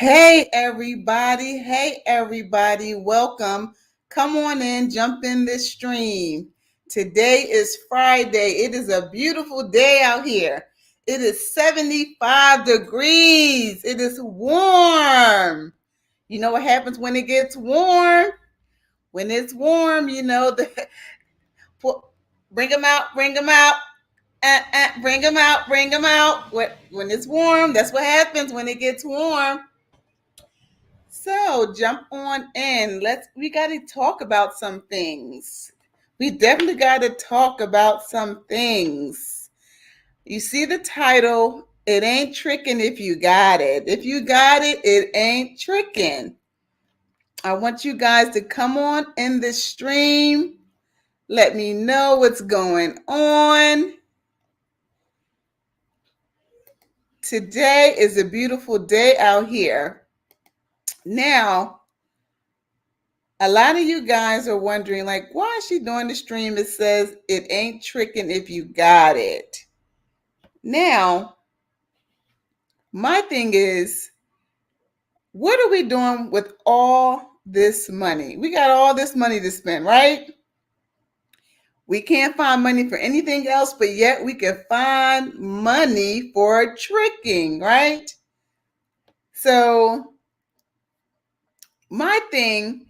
Hey everybody, welcome. Come on in, jump in this stream. Today is Friday. It is a beautiful day out here. It is 75 degrees. It is warm. You know what happens when it gets warm? When it's warm, bring them out, bring them out. Bring them out, bring them out. When it's warm, that's what happens when it gets warm. So jump on in. We got to talk about some things. We definitely got to talk about some things. You see the title, it ain't tricking if you got it. If you got it, it ain't tricking. I want you guys to come on in the stream. Let me know what's going on. Today is a beautiful day out here. Now, a lot of you guys are wondering, like, why is she doing the stream? It says it ain't tricking if you got it. Now, my thing is, what are we doing with all this money? We got all this money to spend, right? We can't find money for anything else, but yet we can find money for tricking, right? So, my thing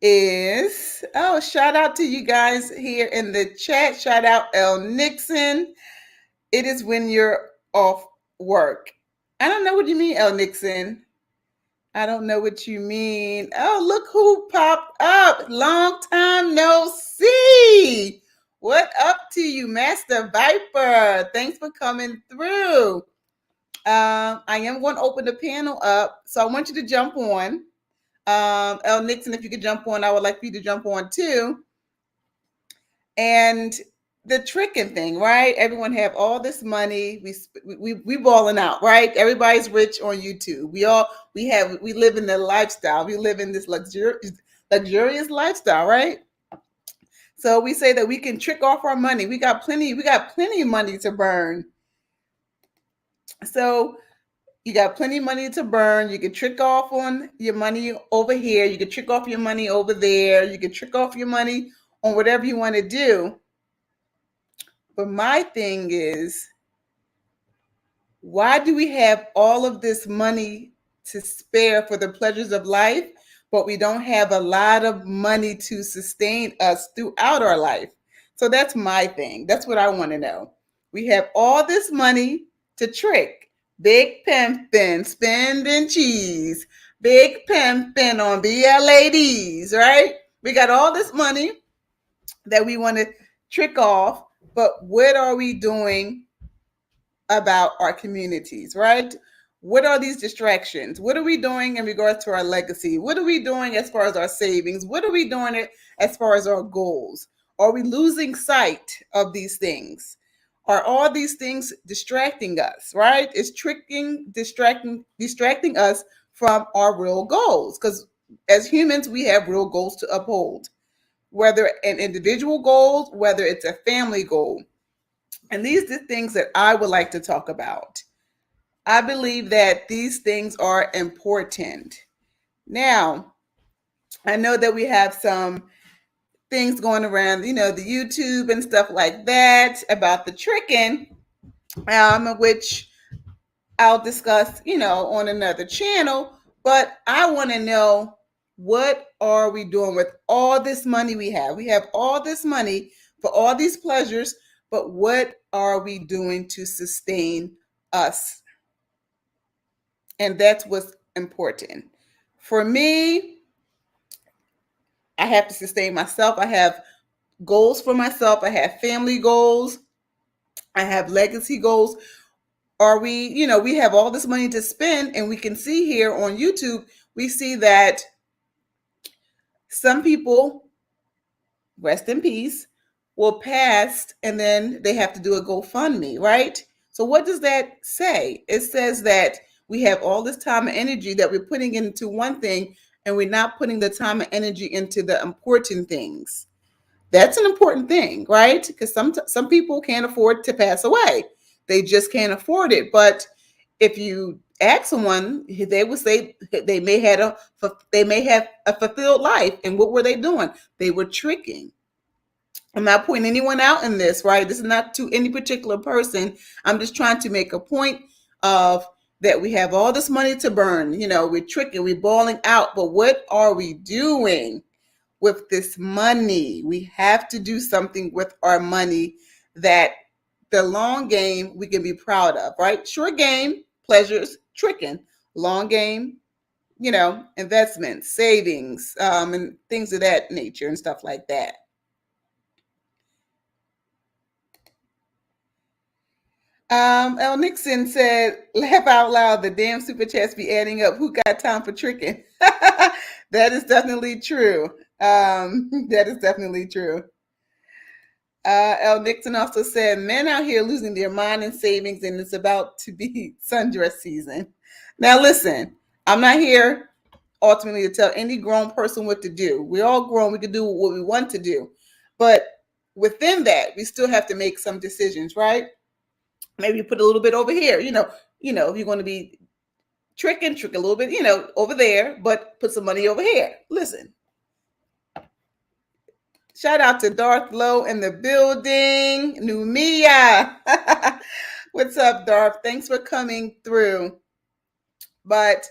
is, shout out to you guys here in the chat. Shout out L. Nixon. It is when you're off work. I don't know what you mean, L. Nixon. I don't know what you mean. Oh, look who popped up. Long time no see. What up to you, Master Viper? Thanks for coming through. I am going to open the panel up, so I want you to jump on. L. Nixon, if you could jump on, I would like for you to jump on too. And the tricking thing, right? Everyone have all this money. We balling out, right? Everybody's rich on YouTube. We live in the lifestyle. We live in this luxurious lifestyle, right? So we say that we can trick off our money. We got plenty of money to burn. So you got plenty of money to burn. You can trick off on your money over here. You can trick off your money over there. You can trick off your money on whatever you want to do. But my thing is, why do we have all of this money to spare for the pleasures of life, but we don't have a lot of money to sustain us throughout our life? So that's my thing. That's what I want to know. We have all this money to trick. Big pimpin', spending cheese. Big pimpin' on BLADs, right? We got all this money that we want to trick off, but what are we doing about our communities, right? What are these distractions? What are we doing in regards to our legacy? What are we doing as far as our savings? What are we doing as far as our goals? Are we losing sight of these things? Are all these things distracting us, right? It's distracting us from our real goals. Because as humans, we have real goals to uphold, whether an individual goal, whether it's a family goal. And these are the things that I would like to talk about. I believe that these things are important. Now, I know that we have some things going around, the YouTube and stuff like that about the tricking, which I'll discuss, on another channel. But I want to know, what are we doing with all this money we have? We have all this money for all these pleasures, but what are we doing to sustain us? And that's what's important. For me, I have to sustain myself. I have goals for myself. I have family goals. I have legacy goals. We have all this money to spend, and we can see here on YouTube, we see that some people, rest in peace, will pass and then they have to do a GoFundMe, right? So what does that say? It says that we have all this time and energy that we're putting into one thing, and we're not putting the time and energy into the important things. That's an important thing, right? Because some people can't afford to pass away. They just can't afford it. But if you ask someone, they would say they may have a fulfilled life. And what were they doing? They were tricking. I'm not pointing anyone out in this, right? This is not to any particular person. I'm just trying to make a point of that we have all this money to burn. We're tricking, we're balling out, but what are we doing with this money? We have to do something with our money that the long game we can be proud of, right? Short game, pleasures, tricking. Long game, investments, savings, and things of that nature and stuff like that. L. Nixon said, laugh out loud, the damn super chats be adding up. Who got time for tricking? That is definitely true. That is definitely true. L. Nixon also said, men out here losing their mind in savings, and it's about to be sundress season. Now, listen, I'm not here ultimately to tell any grown person what to do. We're all grown. We can do what we want to do. But within that, we still have to make some decisions, right? Maybe put a little bit over here. If you're going to be trick a little bit, over there, but put some money over here. Listen. Shout out to Darth Lowe in the building. Numia. What's up, Darth? Thanks for coming through. But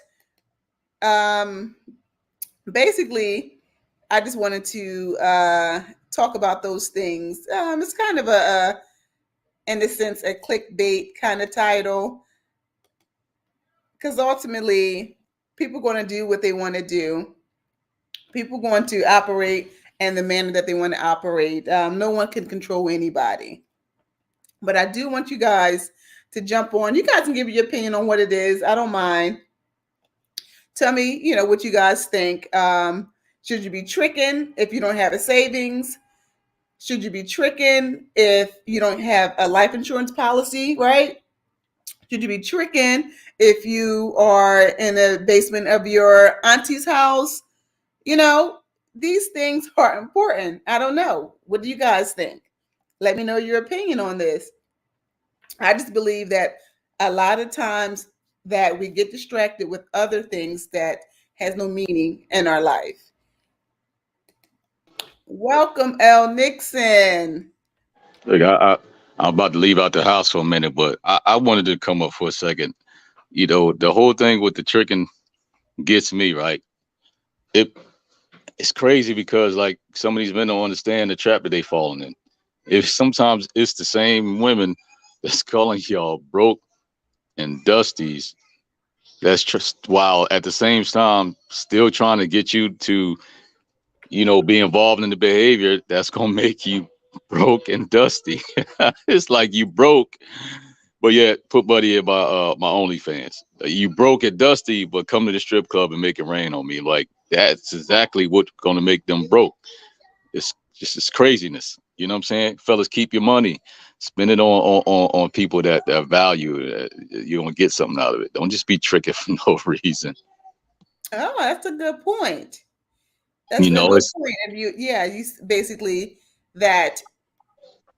basically, I just wanted to talk about those things. It's kind of in a sense, a clickbait kind of title. Because ultimately, people are going to do what they want to do. People are going to operate in the manner that they want to operate. No one can control anybody. But I do want you guys to jump on. You guys can give your opinion on what it is. I don't mind. Tell me, what you guys think. Should you be tricking if you don't have a savings? Should you be tricking if you don't have a life insurance policy, right? Should you be tricking if you are in the basement of your auntie's house? These things are important. I don't know. What do you guys think? Let me know your opinion on this. I just believe that a lot of times that we get distracted with other things that has no meaning in our life. Welcome, L. Nixon. Look, I'm about to leave out the house for a minute, but I wanted to come up for a second. The whole thing with the tricking gets me, right. It's crazy because like some of these men don't understand the trap that they falling in. If sometimes it's the same women that's calling y'all broke and dusties, that's just while at the same time still trying to get you to be involved in the behavior that's gonna make you broke and dusty. It's like you broke, but yet put money in my OnlyFans. You broke and dusty, but come to the strip club and make it rain on me. Like that's exactly what's gonna make them broke. It's just this craziness. You know what I'm saying? Fellas, keep your money. Spend it on people that value. You're gonna get something out of it. Don't just be tricking for no reason. Oh, that's a good point. That's You a know, good it's point. And you basically that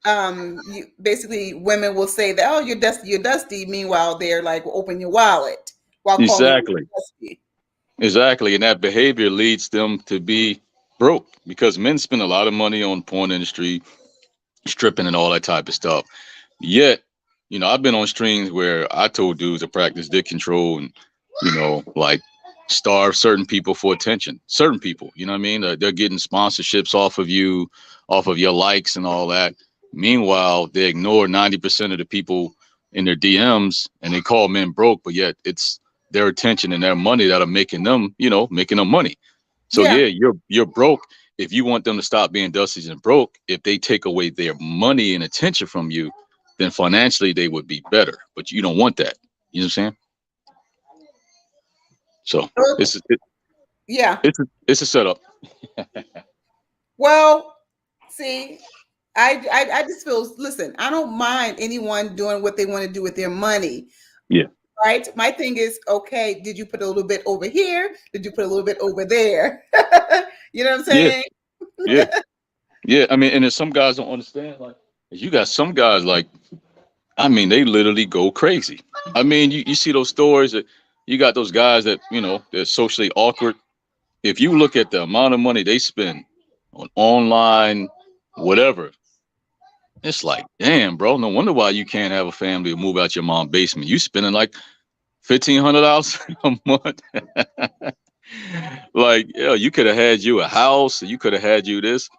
you basically women will say that, oh, you're dusty. Meanwhile, they're like, well, open your wallet while calling you exactly. dusty. Exactly. And that behavior leads them to be broke because men spend a lot of money on porn industry, stripping and all that type of stuff. Yet, I've been on streams where I told dudes to practice dick control and, like starve certain people for attention. Certain people, you know what I mean? They're getting sponsorships off of you, off of your likes and all that. Meanwhile, they ignore 90% of the people in their DMs and they call men broke, but yet it's their attention and their money that are making them, making them money. So Yeah. yeah, you're broke if you want them to stop being dusties and broke. If they take away their money and attention from you, then financially they would be better. But you don't want that. You know what I'm saying? So Oh, yeah. it's a setup. Well, see, I just feel, listen, I don't mind anyone doing what they want to do with their money. Yeah. Right. My thing is, okay, did you put a little bit over here? Did you put a little bit over there? You know what I'm Yeah. saying? Yeah. Yeah. I mean, and if some guys don't understand, like you got some guys like, I mean, they literally go crazy. I mean, you see those stories that You got those guys that they're socially awkward. If you look at the amount of money they spend on online, whatever, it's like, damn, bro. No wonder why you can't have a family or move out your mom's basement. You spending like $1,500 a month. Like, yeah, you could have had you a house. You could have had you this.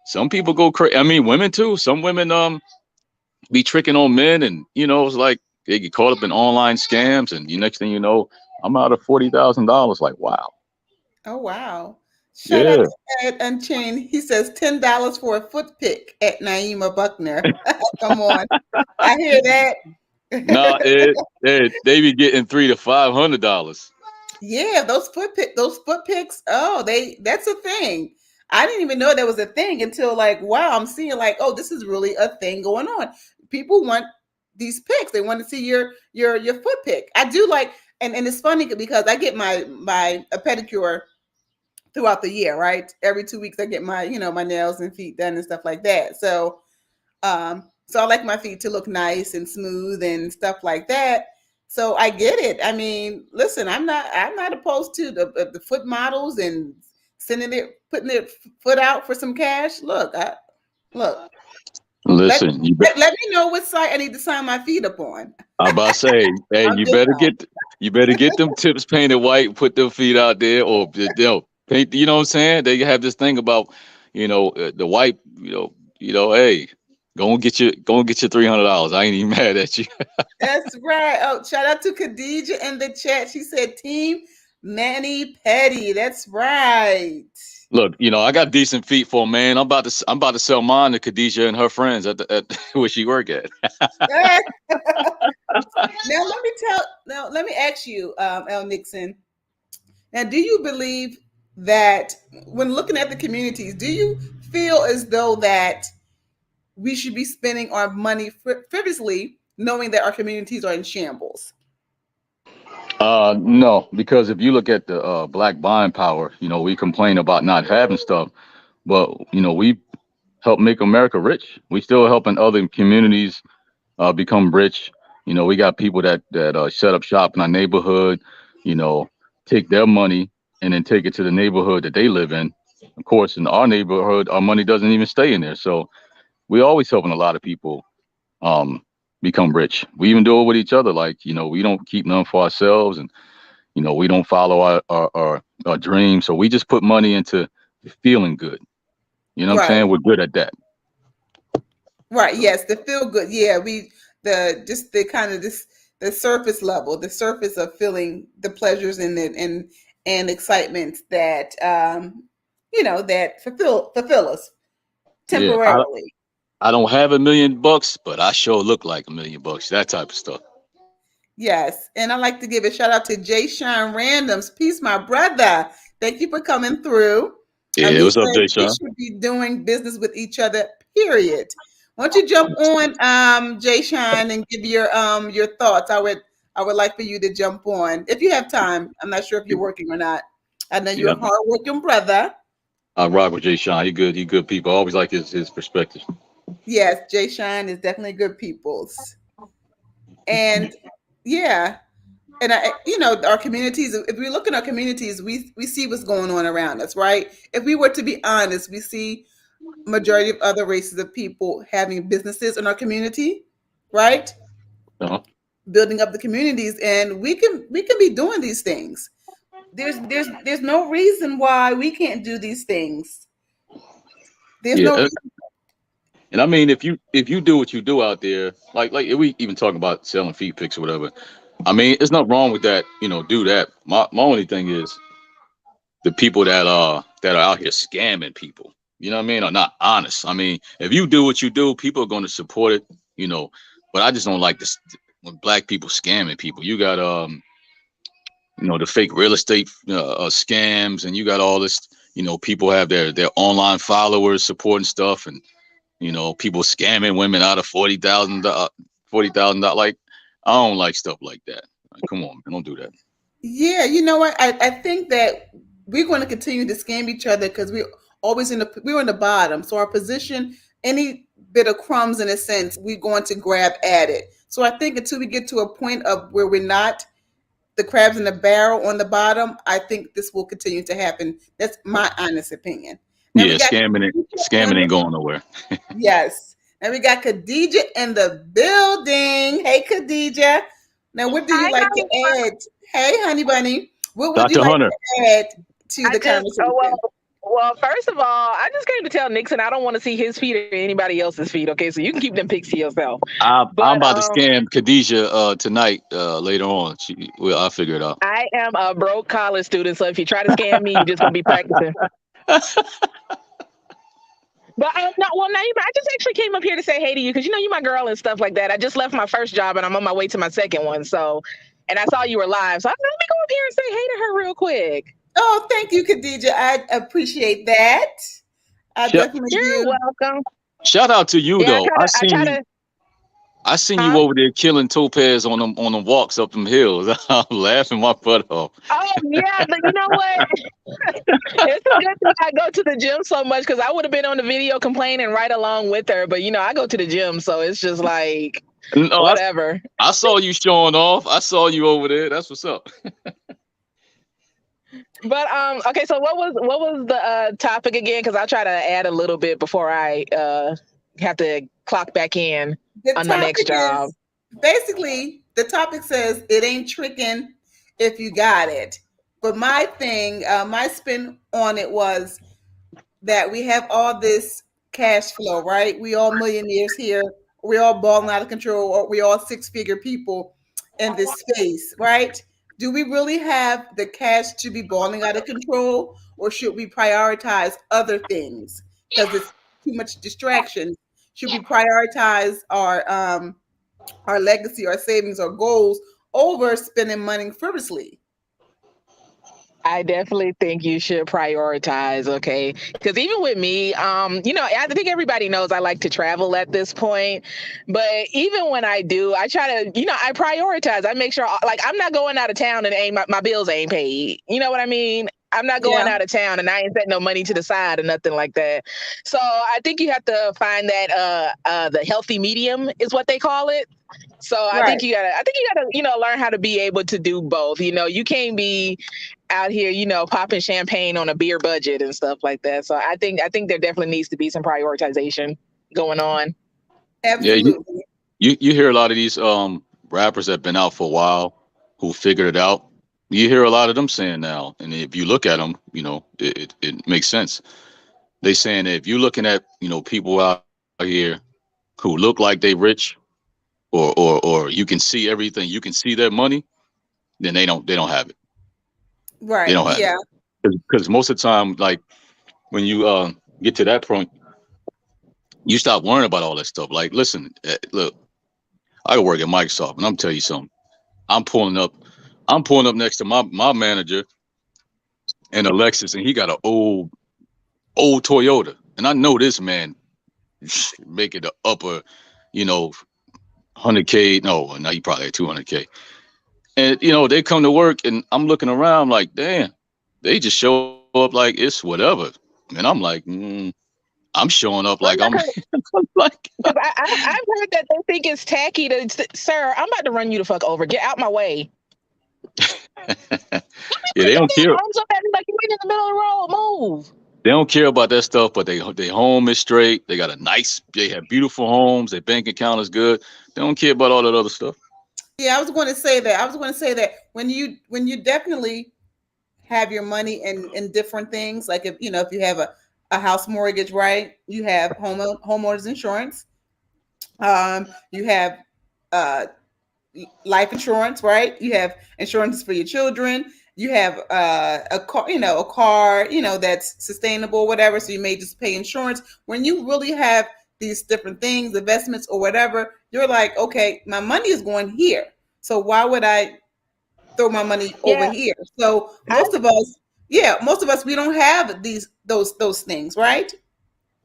Some people go crazy. I mean, women too. Some women be tricking on men, and it's like they get caught up in online scams, and the next thing you know, I'm out of $40,000. Like, wow. Oh wow. Shout out Yeah. to Ed Unchained. He says $10 for a foot pick at Naima Buckner. Come on. I hear Nah, that. they be getting $300 to $500. Yeah, those foot picks. Oh, that's a thing. I didn't even know that was a thing until like wow, I'm seeing like oh, this is really a thing going on. People want these pics. They want to see your foot pick. I do like and it's funny because I get my a pedicure throughout the year, right? Every 2 weeks I get my, my nails and feet done and stuff like that. So I like my feet to look nice and smooth and stuff like that. So I get it. I mean, listen, I'm not opposed to the foot models and putting their foot out for some cash. Look, let, Listen, let me know what site I need to sign my feet up on. I'm about to say, hey, I'm just you better get them tips painted white, put their feet out there, or paint. You know what I'm saying? They have this thing about, the white. Hey, go and get your $300. I ain't even mad at you. That's right. Oh, shout out to Khadija in the chat. She said Team Manny Petty. That's right. Look, I got decent feet for a man. I'm about to sell mine to Khadijah and her friends at where she work at. Now let me ask you, L. Nixon. Now, do you believe that when looking at the communities, do you feel as though that we should be spending our money frivolously, knowing that our communities are in shambles? No, because if you look at the black buying power, we complain about not having stuff, but we help make America rich. We still helping other communities become rich. We got people that set up shop in our neighborhood, you know, take their money and then take it to the neighborhood that they live in. Of course, in our neighborhood, our money doesn't even stay in there. So we always helping a lot of people um, become rich. We even do it with each other. Like, we don't keep none for ourselves, and we don't follow our dreams. So we just put money into feeling good. You know what I'm Right, saying? We're good at that. right. Yes, the feel good. Yeah, the just the kind of this the surface level, the surface of feeling the pleasures and excitements that that fulfill us Yeah. temporarily. I don't have $1 million, but I sure look like $1 million. That type of stuff. Yes, and I like to give a shout out to Jay Sean Randoms. Peace, my brother. Thank you for coming through. Yeah. He What's up, said Jay we Sean? should be doing business with each other. Period. Why don't you jump on, Jay Sean, and give your thoughts? I would like for you to jump on if you have time. I'm not sure if you're working or not. I know you're Yeah. a hardworking brother. I rock with Jay Sean. He good. He good people. I always like his perspective. Yes, Jay Sean is definitely good people's. And yeah, and our communities, if we look in our communities, we see what's going on around us, right? If we were to be honest, we see majority of other races of people having businesses in our community, right? Uh-huh. Building up the communities, and we can be doing these things. There's no reason why we can't do these things. There's Yeah. no reason. And I mean, if you do what you do out there, like if we even talk about selling feet pics or whatever. I mean, there's nothing wrong with that. Do that. My only thing is the people that are out here scamming people. You know what I mean? Are not honest. I mean, if you do what you do, people are going to support it. You know, but I just don't like this when black people scamming people. You got the fake real estate scams, and you got all this. People have their online followers supporting stuff, and people scamming women out of $40,000. Like, I don't like stuff like that. Like, come on, man, don't do that. Yeah, you know what? I think that we're going to continue to scam each other because we're in the bottom. So our position, any bit of crumbs in a sense, we're going to grab at it. So I think until we get to a point of where we're not the crabs in the barrel on the bottom, I think this will continue to happen. That's my honest opinion. Now we Yeah, got scamming ain't going nowhere. yes. And we got Khadija in the building. Hey, Khadija. Now, what do you Hi, like to honey. add? Hey, honey bunny. What would you Dr. like Hunter, to add to I the just, conversation? well, first of all, I just came to tell Nixon I don't want to see his feet or anybody else's feet. Okay, so you can keep them pics to yourself. I'm But about to scam Khadijah tonight, later on. Well, I'll figure it out. I am a broke college student, so if you try to scam me, you're just gonna be practicing. But no, well, Naima, I just actually came up here to say hey to you because you know you my girl and stuff like that. I just left my first job and I'm on my way to my second one. So, and I saw you were live, so I thought, let me go up here and say hey to her real quick. Oh, thank you, Khadija. I appreciate that. I Shout, definitely You're do. welcome. shout out to you Yeah, though. I try to, I seen you huh? over there killing topaz on them walks up them hills. I'm laughing my butt off. Oh yeah, but you know what? It's a good thing I go to the gym so much because I would have been on the video complaining right along with her. But you know, I go to the gym, so it's just like No, whatever. I saw you showing off. I saw you over there. That's what's up. But okay. So what was the topic again? Because I'll try to add a little bit before I have to clock back in The on my next topic job. is basically the topic says it ain't tricking if you got it. But my thing, my spin on it was that we have all this cash flow, right? We all millionaires here. We all balling out of control, or we all six-figure people in this space, right? Do we really have the cash to be balling out of control, or should we prioritize other things because it's too much distraction? Should we prioritize our legacy, our savings, our goals over spending money frivolously? I definitely think you should prioritize, okay? Because even with me, you know, I think everybody knows I like to travel at this point. But even when I do, I try to, you know, I prioritize. I make sure, like, I'm not going out of town and ain't my bills ain't paid. You know what I mean? I'm not going Yeah, out of town and I ain't setting no money to the side or nothing like that. So I think you have to find that the healthy medium is what they call it. So right. I think you gotta, you know, learn how to be able to do both. You know, you can't be out here, you know, popping champagne on a beer budget and stuff like that. So I think there definitely needs to be some prioritization going on. Yeah, Absolutely. you hear a lot of these rappers that have been out for a while who figured it out. You hear a lot of them saying now, and if you look at them, you know, it makes sense. They saying that if you're looking at, you know, people out here who look like they rich, or you can see everything, you can see their money, then they don't have it. They Right. don't have it Yeah. because most of the time, like when you get to that point, you stop worrying about all that stuff. Like, listen, look, I can work at Microsoft, and I'm tell you something. I'm pulling up, I'm pulling up next to my manager in a Lexus, and he got an old Toyota, and I know this man make it the upper, you know, 100K. No, now you probably at 200K. And you know, they come to work, and I'm looking around like, damn, they just show up like it's whatever, and I'm like, I'm showing up like Well, I'm, yeah, I'm like, because I've heard that they think it's tacky to, sir, I'm about to run you the fuck over. Get out my way. yeah, Put they your don't damn care. arms up at me like you're in the middle of the road. Move. They don't care about that stuff, but they home is straight. They got a nice, they have beautiful homes. Their bank account is good. They don't care about all that other stuff. Yeah, I was going to say that. I was going to say that when you definitely have your money in different things, like if you know if you have a house mortgage, right? You have homeowners insurance. You have uh life insurance, right? You have insurance for your children. You have a car, that's sustainable, whatever. So you may just pay insurance. When you really have these different things, investments or whatever, you're like, okay, my money is going here. So why would I throw my money over Yeah, here? So I most of us, we don't have these those things, right?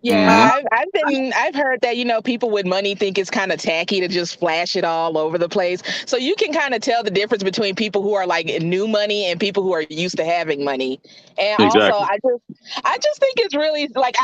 Hmm. Yeah, I've heard that, people with money think it's kind of tacky to just flash it all over the place. So you can kind of tell the difference between people who are like new money and people who are used to having money. And also, Exactly. I just think it's really like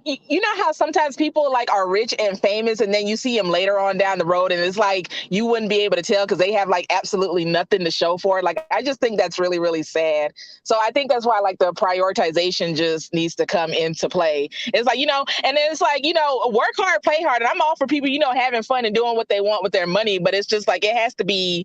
you know how sometimes people like are rich and famous and then you see them later on down the road and it's like you wouldn't be able to tell because they have like absolutely nothing to show for it. Like I just think that's really really sad. So I think that's why like the prioritization just needs to come into play. It's like, and then it's like, work hard, play hard. And I'm all for people, having fun and doing what they want with their money. But it's just like, it has to be,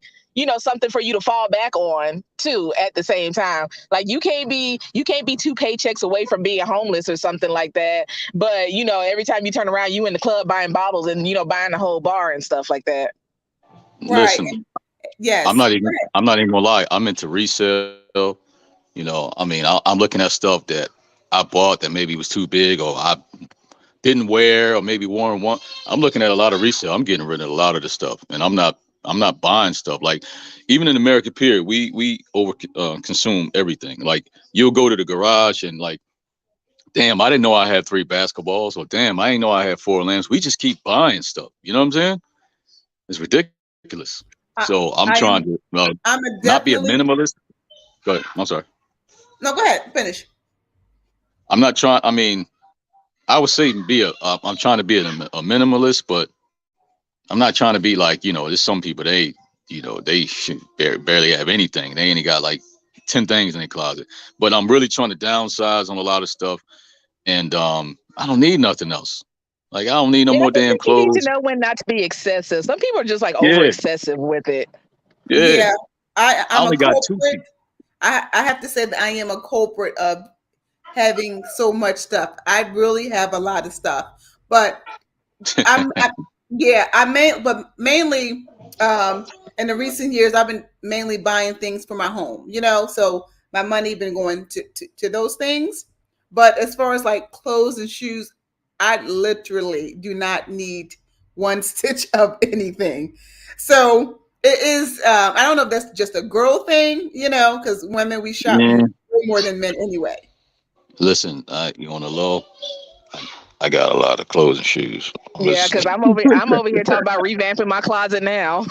something for you to fall back on too at the same time. Like you can't be two paychecks away from being homeless or something like that. But, every time you turn around, you in the club buying bottles and, buying the whole bar and stuff like that. Right. Listen, I'm Yes. not even I'm not even gonna lie. I'm into resale. I mean, I'm looking at stuff that I bought that maybe was too big or I didn't wear or maybe worn one. I'm looking at a lot of resale. I'm getting rid of a lot of the stuff, and I'm not buying stuff. Like even in American period, we over consume everything. Like you'll go to the garage and like, damn, I didn't know I had three basketballs, or damn, I didn't know I had four lamps. We just keep buying stuff. You know what I'm saying? It's ridiculous. So I, I'm trying I to am. I'm a not be a definitely. minimalist. Go ahead. I'm sorry. No, go ahead. Finish. I'm not trying. I mean, I would say be a. I'm trying to be a minimalist, but I'm not trying to be like there's some people they should barely have anything. They ain't got like 10 things in their closet. But I'm really trying to downsize on a lot of stuff, and I don't need nothing else. Like I don't need no Yeah, more I damn think you need to clothes. know when not to be excessive. Some people are just like over Yeah, excessive with it. yeah. Yeah, I I'm a only got two culprit. feet. I have to say that I am a culprit of having so much stuff. I really have a lot of stuff, but I yeah, but mainly in the recent years, I've been mainly buying things for my home. So my money been going to those things. But as far as like clothes and shoes, I literally do not need one stitch of anything. So it is. I don't know if that's just a girl thing, because women we shop Man, way more than men anyway. listen, you on the low? I got a lot of clothes and shoes. Yeah, Listen. because I'm over here talking about revamping my closet now.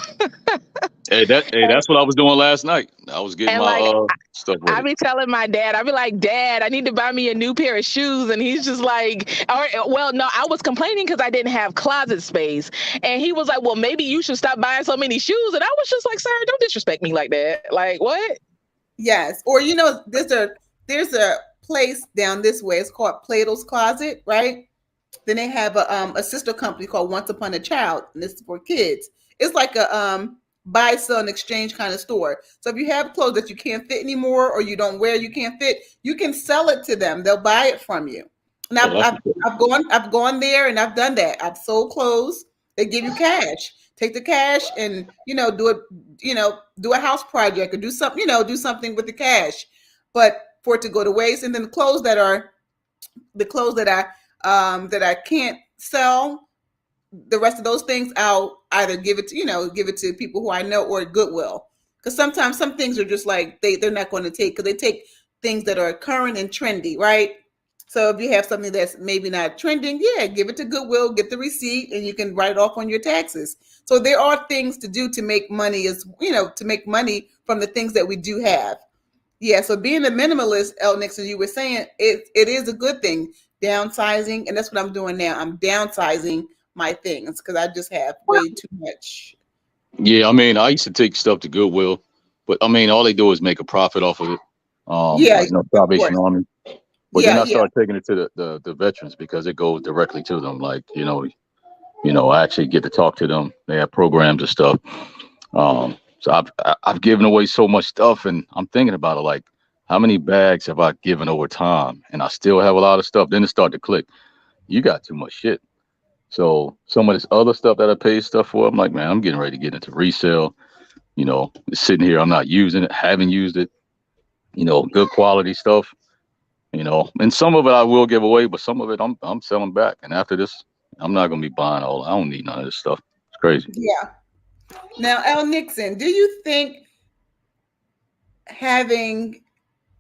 Hey, that's what I was doing last night. I was getting And my like stuff I ready. be telling my dad, I be like, Dad, I need to buy me a new pair of shoes. And he's just like, well, no, I was complaining because I didn't have closet space. And he was like, well, maybe you should stop buying so many shoes. And I was just like, sir, don't disrespect me like that. Like, what? Yes, or there's a place down this way. It's called Plato's Closet, right? Then they have a sister company called Once Upon a Child, and this is for kids. It's like a buy, sell, and exchange kind of store. So if you have clothes that you can't fit anymore, or you don't wear, you can't fit, you can sell it to them. They'll buy it from you. And Oh, I've that's I've, what's up. I've gone there and I've done that. I've sold clothes. They give you cash. Take the cash and do it. Do a house project or do something. Do something with the cash. But for it to go to waste, and then the clothes that I can't sell, the rest of those things I'll either give it to people who I know or Goodwill. Because sometimes some things are just like they're not going to take, because they take things that are current and trendy, right? So if you have something that's maybe not trending, yeah, give it to Goodwill, get the receipt, and you can write it off on your taxes. So there are things to do to make money, to make money from the things that we do have. Yeah, so being a minimalist, El Nixon, you were saying it is a good thing. Downsizing, and that's what I'm doing now. I'm downsizing my things because I just have way too much. Yeah, I mean, I used to take stuff to Goodwill, but I mean, all they do is make a profit off of it. Yeah, Like of Salvation course. Army. But then Yeah, I yeah. started taking it to the veterans because it goes directly to them. Like I actually get to talk to them. They have programs and stuff. So I've given away so much stuff, and I'm thinking about it like, how many bags have I given over time, and I still have a lot of stuff. Then it started to click. You got too much shit. So some of this other stuff that I paid stuff for, I'm like, man, I'm getting ready to get into resale. It's sitting here, I'm not using it, haven't used it. Good quality stuff. And some of it I will give away, but some of it I'm selling back. And after this, I'm not gonna be buying all. I don't need none of this stuff. It's crazy. Yeah. Now, El Nixon, do you think having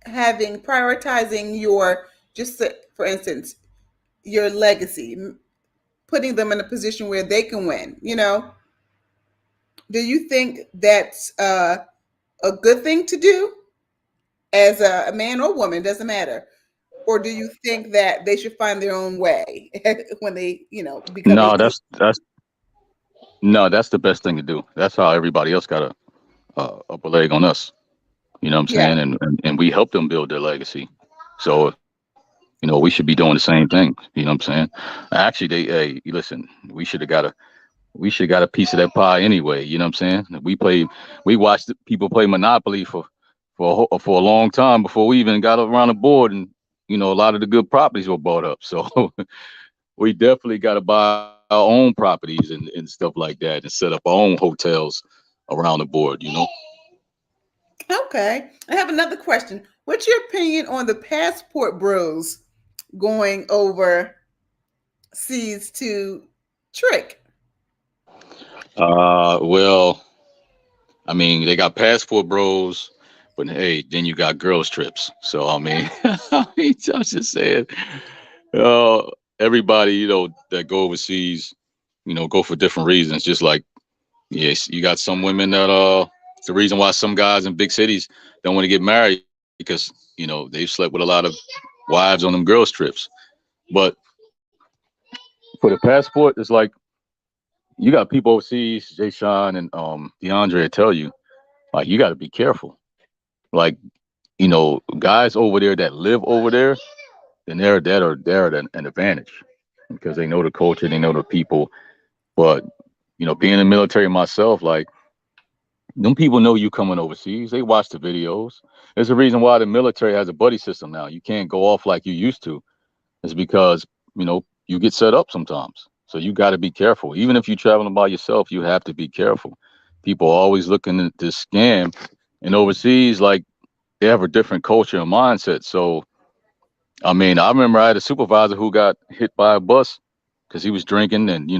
prioritizing your, just for instance, your legacy, putting them in a position where they can win. Do you think that's a good thing to do as a man or woman? Doesn't matter. Or do you think that they should find their own way when they, become No, 18? that's no, that's the best thing to do. That's how everybody else got a upper leg on us. You know what I'm Yeah, saying? And we help them build their legacy. So we should be doing the same thing. You know what I'm saying? Actually, hey, listen, we should have got a piece of that pie anyway. You know what I'm saying? We watched people play Monopoly for a long time before we even got around the board, and a lot of the good properties were bought up. So we definitely got to buy our own properties and stuff like that, and set up our own hotels around the board. okay. I have another question. What's your opinion on the passport bros going overseas to trick? Well, I mean, they got passport bros, but hey, then you got girls trips. So I mean, I was just saying, uh, everybody that go overseas, go for different reasons. Just like, yes, you got some women that it's the reason why some guys in big cities don't want to get married because they've slept with a lot of wives on them girls trips. But for the passport, it's like you got people overseas, Jay Sean and DeAndre tell you like you got to be careful. Like guys over there that live over there, then they're at an advantage because they know the culture, they know the people. But being in the military myself, like them people know you coming overseas. They watch the videos. There's a reason why the military has a buddy system now. You can't go off like you used to. It's because you get set up sometimes. So you got to be careful. Even if you're traveling by yourself, you have to be careful. People are always looking at this scam, and overseas, like they have a different culture and mindset. So I mean, I remember I had a supervisor who got hit by a bus because he was drinking, and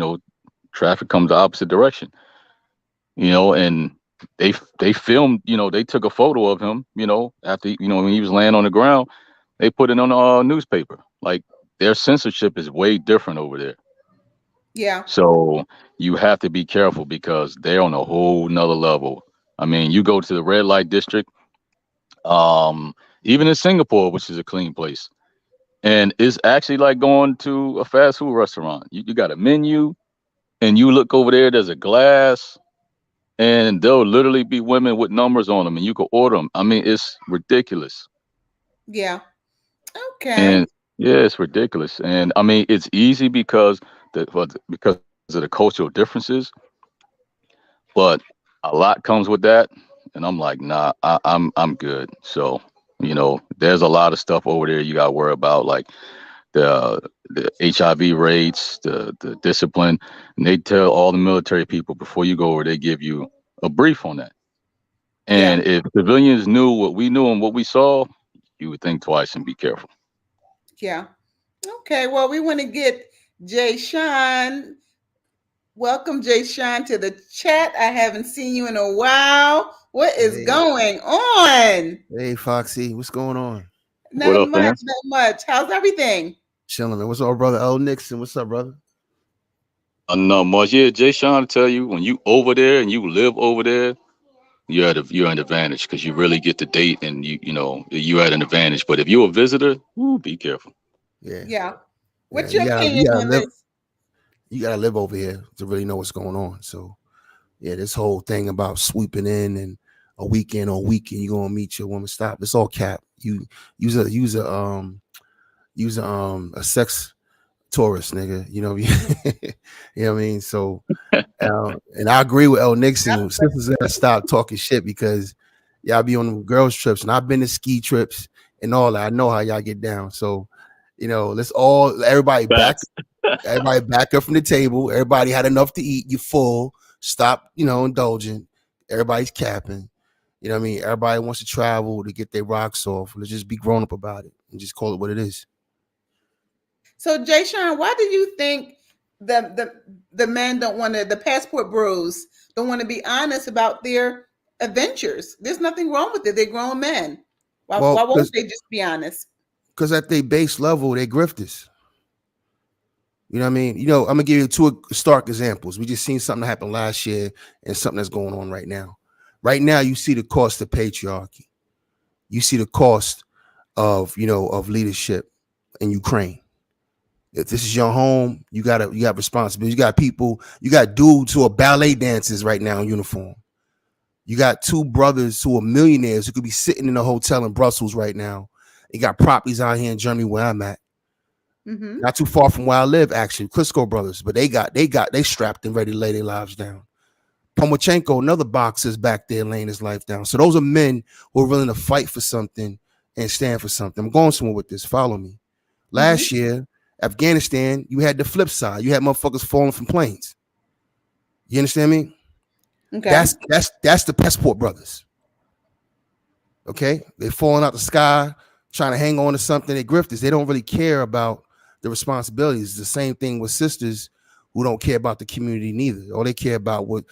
traffic comes the opposite direction. And they filmed. They took a photo of him. After when he was laying on the ground, they put it on the newspaper. Like their censorship is way different over there. Yeah, So you have to be careful because they're on a whole nother level. I mean, you go to the red light district, um, even in Singapore, which is a clean place. And it's actually like going to a fast food restaurant. You got a menu, and you look over there, there's a glass, and there'll literally be women with numbers on them, and you can order them. I mean, it's ridiculous. yeah. Okay. And yeah, it's ridiculous. And I mean, it's easy because of the cultural differences, but a lot comes with that. And I'm like, nah, I'm good. So, there's a lot of stuff over there you got to worry about, like the HIV rates, the discipline, and they tell all the military people before you go over, they give you a brief on that. Yeah, And if civilians knew what we knew and what we saw, you would think twice and be careful. yeah. Okay. Well, we want to get Jay Sean. Welcome, Jay Sean, to the chat. I haven't seen you in a while. What is Hey, going on? hey, Foxy, what's going on? What Not up, much, fam? not much. How's everything? Chilling, man. What's up, brother? L Nixon, what's up, brother? No much. Yeah, Jay Sean tell you when you over there and you live over there, you're at an advantage because you really get the date and you're at an advantage. But if you're a visitor, ooh, be careful. Yeah, Yeah. yeah. What's your opinion on this? You gotta live over here to really know what's going on. So, yeah, this whole thing about sweeping in and a weekend on weekend, you gonna meet your woman. Stop. It's all cap. You use a sex tourist, nigga. You know, you know what I mean. So, and I agree with L Nixon. Sisters gotta stop talking shit because y'all be on them girls trips, and I've been to ski trips and all that. I know how y'all get down. So, let's all Facts. everybody back up from the table. Everybody had enough to eat. You full. Stop, indulging. Everybody's capping. You know what I mean? Everybody wants to travel to get their rocks off. Let's just be grown up about it and just call it what it is. So, Jay Sean, why do you think the men don't want to, the passport bros don't want to be honest about their adventures? There's nothing wrong with it. They're grown men. Why Well, won't they just be honest? because at their base level, they grifters. You know what I mean? You know, I'm gonna give you two stark examples. We just seen something happen last year and something that's going on right now. Right now, you see the cost of patriarchy. You see the cost of, you know, of leadership in Ukraine. If this is your home, you got responsibility. You got people, you got dudes who are ballet dancers right now in uniform. You got two brothers who are millionaires who could be sitting in a hotel in Brussels right now. You got properties out here in Germany where I'm at. Mm-hmm. Not too far from where I live, actually, Klitschko brothers, but they strapped and ready to lay their lives down. Pomachenko, another boxer, is back there laying his life down. So those are men who are willing to fight for something and stand for something. I'm going somewhere with this. Follow me. Last year, Afghanistan, you had the flip side. You had motherfuckers falling from planes. You understand me? Okay. That's the Passport brothers. Okay, they falling out the sky, trying to hang on to something. They grifters. They don't really care about the responsibilities. It's the same thing with sisters who don't care about the community neither. All they care about what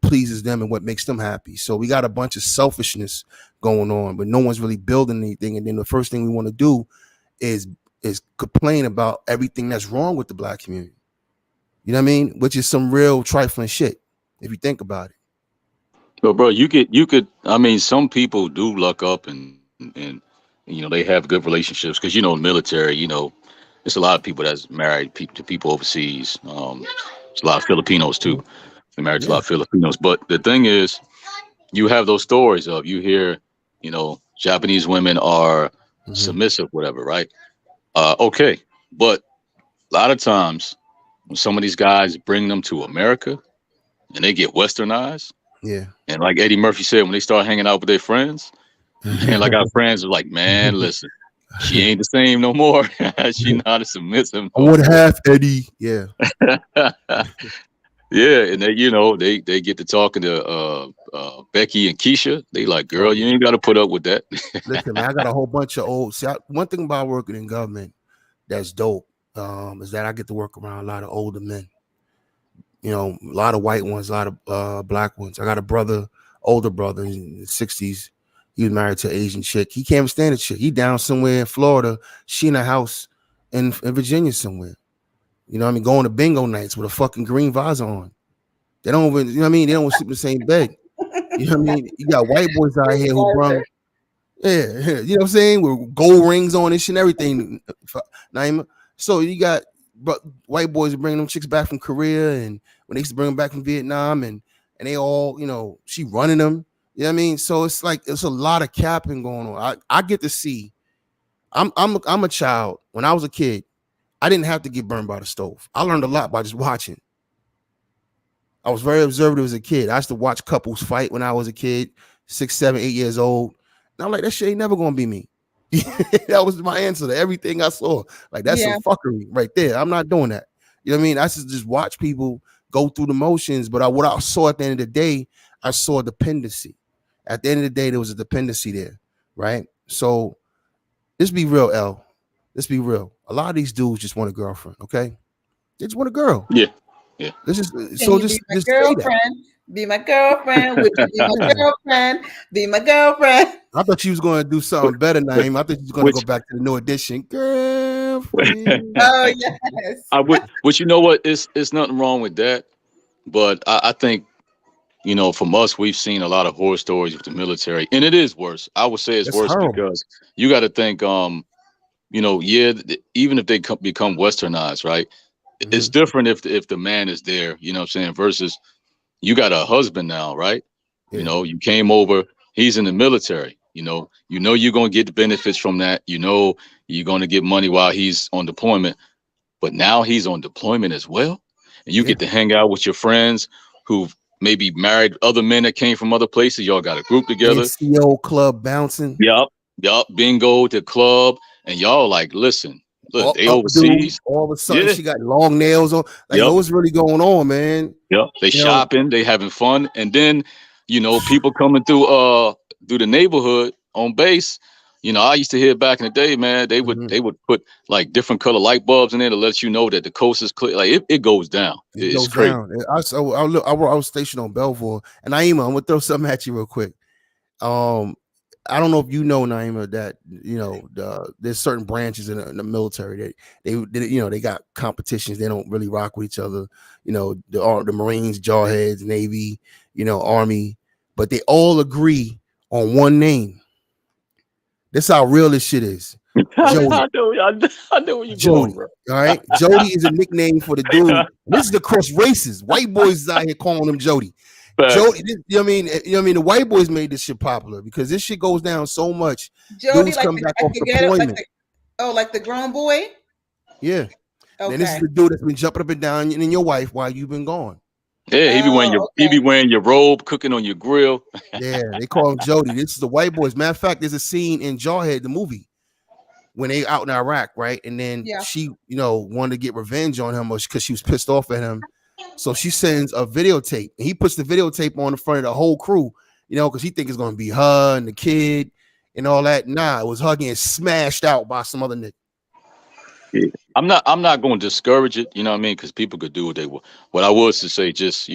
pleases them and what makes them happy. So we got a bunch of selfishness going on, but no one's really building anything. And then the first thing we want to do is complain about everything that's wrong with the black community. You know what I mean? Which is some real trifling shit if you think about it. But bro, you could. I mean, some people do luck up and you know they have good relationships because you know military. You know, there's a lot of people that's married to people overseas. There's a lot of Filipinos too. They're married to a lot of Filipinos. But the thing is, you have those stories of you hear, you know, Japanese women are submissive, whatever, right? Okay, but a lot of times when some of these guys bring them to America and they get westernized. Yeah. And like Eddie Murphy said, when they start hanging out with their friends, man, like our friends are like, man, listen, she ain't the same no more. She not a submissive. I would have Eddie. Yeah. Yeah, and they, you know, they get to talking to Becky and Keisha. They like, girl, you ain't got to put up with that. Listen, man, I got a whole bunch of old. See, one thing about working in government that's dope is that I get to work around a lot of older men. You know, a lot of white ones, a lot of black ones. I got a brother, older brother in the 60s. He was married to an Asian chick. He can't stand a chick. He down somewhere in Florida. She in a house in Virginia somewhere. You know what I mean? Going to bingo nights with a fucking green visor on. They don't even, you know what I mean? They don't sleep in the same bed. You know what I mean? You got white boys out here who brung, yeah, you know what I'm saying? With gold rings on and shit and everything. So you got white boys bringing them chicks back from Korea, and when they used to bring them back from Vietnam, and they all, you know, she running them. You know what I mean? So it's like it's a lot of capping going on. I get to see. I'm a child. When I was a kid, I didn't have to get burned by the stove. I learned a lot by just watching. I was very observative as a kid. I used to watch couples fight when I was a kid, 6, 7, 8 years old. And I'm like, that shit ain't never gonna be me. That was my answer to everything I saw. Like, that's some fuckery right there. I'm not doing that. You know what I mean? I just watch people go through the motions. But what I saw at the end of the day, I saw dependency. At the end of the day, there was a dependency there, right? So let's be real, L. Let's be real. A lot of these dudes just want a girlfriend, okay? They just want a girl. Yeah. Yeah. This is so just girlfriend. Be my girlfriend. Would you be my girlfriend? Be my girlfriend. I thought you was going to do something better, Naeem. I thought you was going to go back to the new edition. Girlfriend. Oh, yes. Which, you know what? It's nothing wrong with that. But I think, you know, from us, we've seen a lot of horror stories with the military. And it is worse. I would say it's worse horrible. Because you got to think, you know, even if they become westernized, right? Mm-hmm. It's different if the man is there, you know what I'm saying, versus you got a husband now, right? Yeah. You know, you came over, he's in the military, you know you're going to get the benefits from that. You know, you're going to get money while he's on deployment, but now he's on deployment as well. And you get to hang out with your friends who've maybe married other men that came from other places. Y'all got a group together. NCO club bouncing. Yup. Bingo, the club. And y'all like, listen, look, they overseas. All of a sudden, she got long nails on. Like, what's really going on, man? Yep. They shopping, they having fun, and then, you know, people coming through the neighborhood on base. You know, I used to hear back in the day, man. They would put like different color light bulbs in there to let you know that the coast is clear. Like it goes down. It's crazy. Down. I was stationed on Belvoir, and I'm gonna throw something at you real quick. I don't know if you know, Naima, that there's certain branches in the military that they got competitions. They don't really rock with each other. The Marines, Jarheads, Navy, Army, but they all agree on one name. That's how real this shit is. Jody. I know where you Jody. going, bro. All right. Jody is a nickname for the dude. This is across races. White boys is out here calling him Jody. Jody, you know what I mean? The white boys made this shit popular because this shit goes down so much. Jody, Dudes like come back off deployment. Like the grown boy? Yeah. Okay. And this is the dude that's been jumping up and down in your wife while you've been gone. Yeah, he be wearing your robe, cooking on your grill. Yeah, they call him Jody. This is the white boys. Matter of fact, there's a scene in Jarhead, the movie, when they out in Iraq, right? And then she, wanted to get revenge on him because she was pissed off at him. So she sends a videotape. And he puts the videotape on the front of the whole crew, because he thinks it's gonna be her and the kid and all that. Nah, it was her getting smashed out by some other nigga. Yeah. I'm not going to discourage it, you know what I mean? Because people could do what they want. What I was to say, just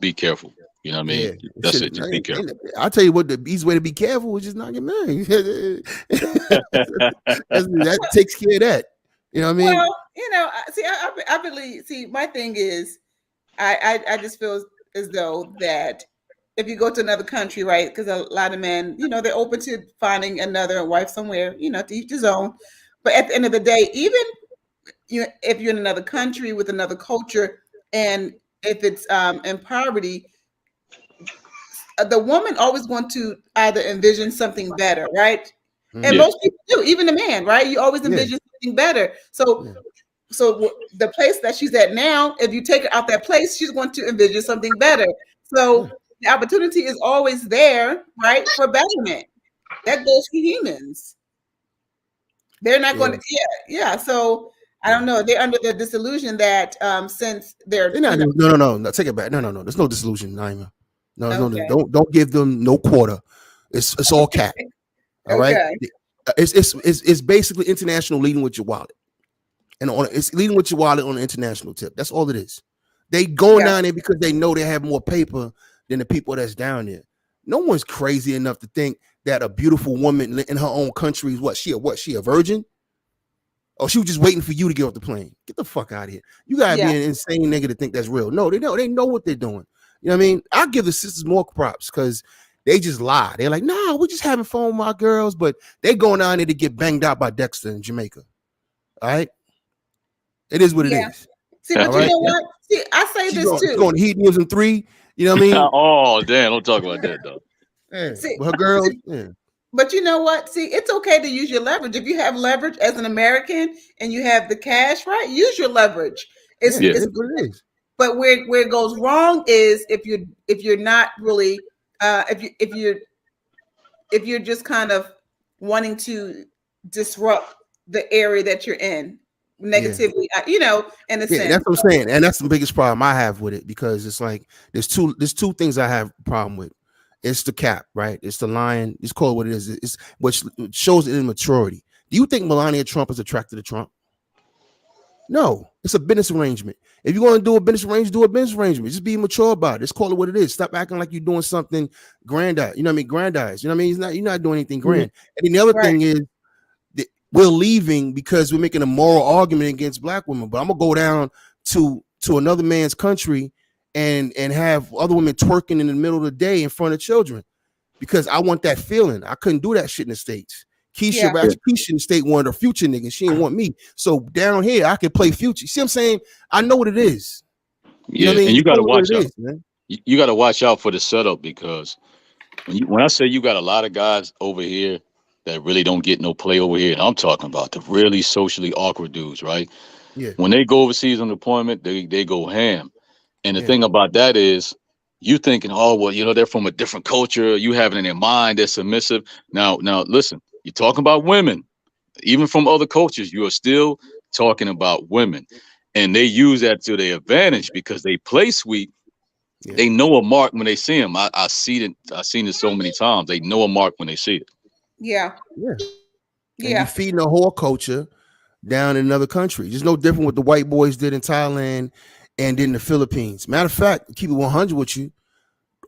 be careful. You know what I mean? Yeah, that's it. Just be careful. I'll tell you what, the easy way to be careful is just not get married. that takes care of that. You know what I mean? Well, I believe. See, my thing is, I just feel as though that if you go to another country, right? Because a lot of men, they're open to finding another wife somewhere, to each his own. But at the end of the day, even if you're in another country with another culture, and if it's in poverty, the woman always want to either envision something better, right? And most people do, even the man, right? You always envision something better. So the place that she's at now, if you take her out that place, she's going to envision something better. So the opportunity is always there, right, for betterment. That goes for humans. They're not going to, So I don't know. They're under the disillusion that since they're not. No. Take it back. No. There's no disillusion, Naima. No. Don't give them no quarter. It's all cap. All right. It's basically international leading with your wallet, and it's leading with your wallet on an international tip. That's all it is. They going down there because they know they have more paper than the people that's down there. No one's crazy enough to think that a beautiful woman in her own country is she a virgin? Oh, she was just waiting for you to get off the plane. Get the fuck out of here. You gotta be an insane nigga to think that's real. No, they know what they're doing. You know what I mean? I'll give the sisters more props because they just lie. They're like, nah, we're just having fun with my girls, but they going down there to get banged out by Dexter in Jamaica. All right? It is what it is. See, but you know what? See, I say this too. Going to hedonism 3, you know what I mean? Oh, damn, don't talk about that, though. Yeah. See, her girls, But you know what? See, it's okay to use your leverage. If you have leverage as an American and you have the cash, right? Use your leverage. It's what it is. But where it goes wrong is if you're not really if you're just kind of wanting to disrupt the area that you're in negatively, in a sense. That's what I'm saying, and that's the biggest problem I have with it because it's like there's two things I have a problem with. It's the cap, right? It's the lying. It's called what it is. It's which shows immaturity. Do you think Melania Trump is attracted to Trump? No, it's a business arrangement. If you're going to do a business arrangement, do a business arrangement. Just be mature about it. Just call it what it is. Stop acting like you're doing something grandiose. You know what I mean? Grandiose. You know what I mean? You're not doing anything grand. And then the other thing is that we're leaving because we're making a moral argument against black women. But I'm gonna go down to another man's country and have other women twerking in the middle of the day in front of children because I want that feeling. I couldn't do that shit in the States. Keisha in the state wanted a Future nigga. She didn't want me. So down here, I can play Future. See what I'm saying? I know what it is. You know what I mean? And you got to watch out. You got to watch out for the setup because when I say you got a lot of guys over here that really don't get no play over here, and I'm talking about the really socially awkward dudes, right? Yeah. When they go overseas on deployment, they go ham. And the thing about that is you thinking, oh, well, they're from a different culture. You have it in their mind. They're submissive. Now, listen. You're talking about women, even from other cultures. You are still talking about women, and they use that to their advantage because they play sweet. Yeah. They know a mark when they see them. I see it. I've seen it so many times. They know a mark when they see it. Yeah. And you're feeding a whore culture down in another country. It's no different what the white boys did in Thailand and in the Philippines. Matter of fact, keep it 100 with you.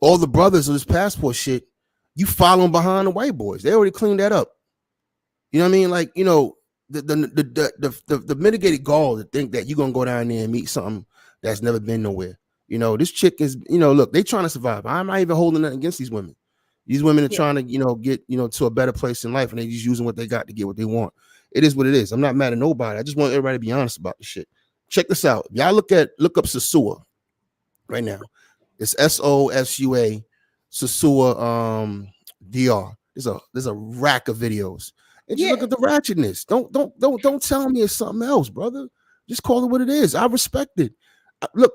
All the brothers of this passport shit. You following behind the white boys. They already cleaned that up. You know what I mean? Like, you know, the mitigated gall to think that you're gonna go down there and meet something that's never been nowhere. You know, this chick is, you know, look, they trying to survive. I'm not even holding nothing against these women. These women are trying to, you know, get, you know, to a better place in life, and they just using what they got to get what they want. It is what it is. I'm not mad at nobody. I just want everybody to be honest about the shit. Check this out. Y'all look up Sasua right now. It's SOSUA, Sasua DR. There's a rack of videos. And just look at the ratchetness. Don't tell me it's something else, brother. Just call it what it is. I respect it. Look,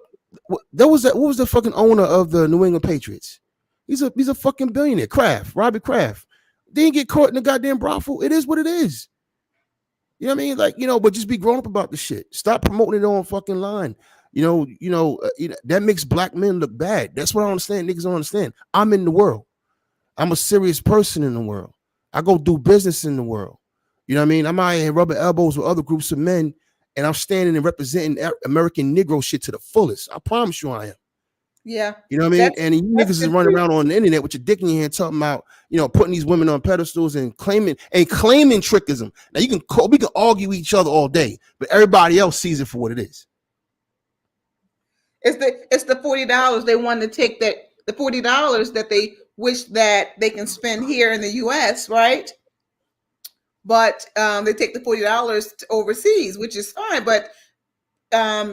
what was the fucking owner of the New England Patriots? He's a fucking billionaire. Kraft, Robert Kraft. They didn't get caught in the goddamn brothel. It is what it is. You know what I mean? Like, you know, but just be grown up about the shit. Stop promoting it on fucking line. You know, that makes black men look bad. That's what I don't understand. Niggas don't understand. I'm in the world. I'm a serious person in the world. I go do business in the world. You know what I mean? I'm out here rubbing elbows with other groups of men, and I'm standing and representing American Negro shit to the fullest. I promise you I am. Yeah. You know what I mean? And you niggas is running around on the internet with your dick in your hand talking about, you know, putting these women on pedestals and claiming trickism. Now we can argue with each other all day, but everybody else sees it for what it is. It's the $40 they want to take, that the $40 that they wish that they can spend here in the US, right? But they take the $40 overseas, which is fine. But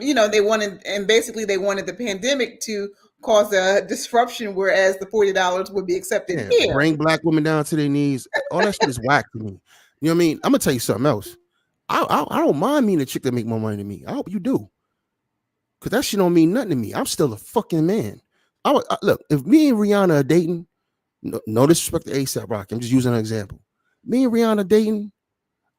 you know, they wanted the pandemic to cause a disruption, whereas the $40 would be accepted here. Bring black women down to their knees. All that shit is whack to me. You know what I mean? I'm gonna tell you something else. I don't mind meeting a chick that make more money than me. I hope you do, because that shit don't mean nothing to me. I'm still a fucking man. Look, if me and Rihanna are dating, no disrespect to ASAP Rocky, I'm just using an example. Me and Rihanna dating,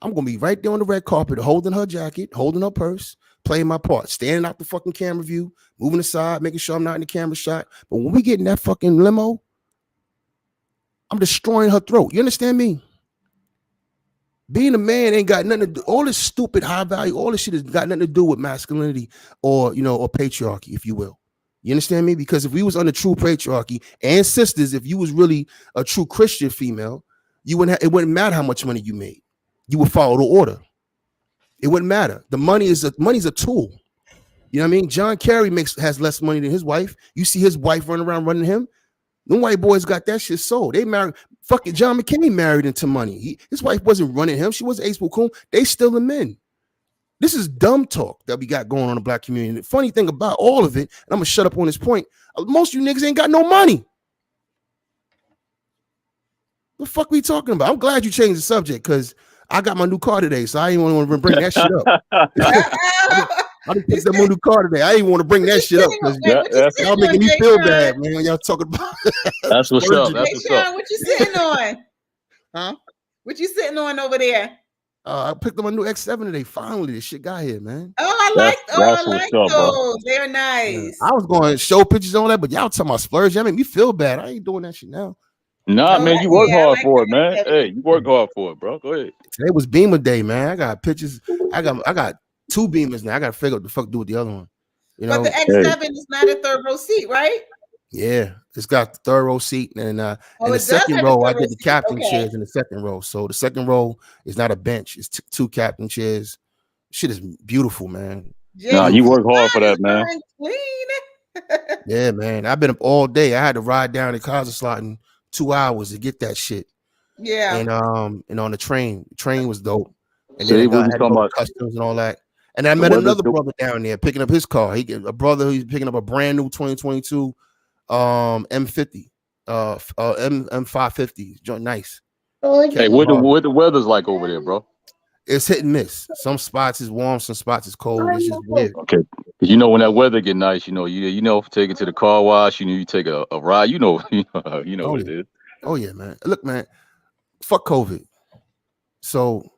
I'm gonna be right there on the red carpet, holding her jacket, holding her purse, playing my part, standing out the fucking camera view, moving aside, making sure I'm not in the camera shot. But when we get in that fucking limo, I'm destroying her throat. You understand me? Being a man ain't got nothing to do. All this stupid high value, all this shit has got nothing to do with masculinity or, you know, or patriarchy, if you will. You understand me? Because if we was under true patriarchy, and sisters, if you was really a true Christian female, it wouldn't matter how much money you made. You would follow the order. It wouldn't matter. The money's a tool. You know what I mean? John Kerry has less money than his wife. You see his wife running him. Them white boys got that shit sold. They married. Fucking John McCain married into money. His wife wasn't running him. She wasn't Ace Coon. They still the men. This is dumb talk that we got going on in the black community. And the funny thing about all of it, and I'm gonna shut up on this point, most of you niggas ain't got no money. What the fuck we talking about? I'm glad you changed the subject, because I got my new car today, so I didn't want to bring that shit up. I just picked up my new car today. I didn't want to bring that shit up because y'all making me feel bad, man. Y'all talking about that's what's up. That's what's up. What you sitting on? Huh? What you sitting on over there? I picked up my new X7 today. Finally, this shit got here, man. Oh, I like those. Bro. They're nice. Yeah. I was going to show pictures on that, but y'all talking about splurge. That made me feel bad. I ain't doing that shit now. Nah, man, you work hard for it, man. Hey, you work hard for it, bro. Go ahead. Today was Beamer Day, man. I got pictures. I got 2 Beamers now. I got to figure out what the fuck to do with the other one. You know? But the X7 is not a third row seat, right? Yeah, it's got the third row seat, and in the second row, I did the captain chairs in the second row. So the second row is not a bench; it's 2 captain chairs. Shit is beautiful, man. Nah, you work hard for that, man. Yeah, man. I've been up all day. I had to ride down to Kaiserslautern 2 hours to get that shit. Yeah, and on the train was dope. And so then I had about customs and all that. And I met another brother down there picking up his car. A brother who's picking up a brand new 2022 M50, M550. Nice. Hey, what the weather's like over there, bro? It's hit and miss. Some spots is warm, some spots is cold. It's just weird. Okay, you know when that weather get nice, you take it to the car wash. You take a ride. You know what it is. Oh yeah, man. Look, man. Fuck COVID. So,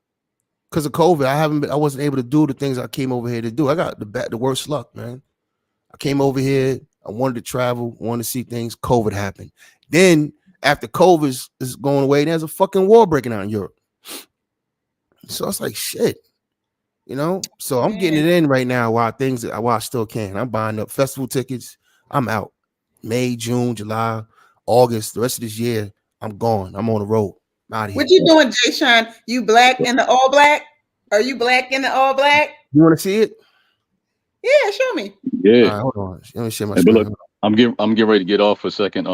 because of COVID, I wasn't able to do the things I came over here to do. I got the worst luck, man. I came over here. I wanted to travel, wanted to see things. COVID happened. Then after COVID is going away, there's a fucking war breaking out in Europe. So it's like shit, you know. So I'm getting it in right now while I still can. I'm buying up festival tickets. I'm out. May, June, July, August, the rest of this year. I'm gone. I'm on the road. I'm out of here. What you doing, Jay Sean? You black in the all black? Are you black in the all black? You want to see it? Yeah, show me. Yeah. All right, hold on. Let me share my Hey, but look, screen. I'm getting ready to get off for a second.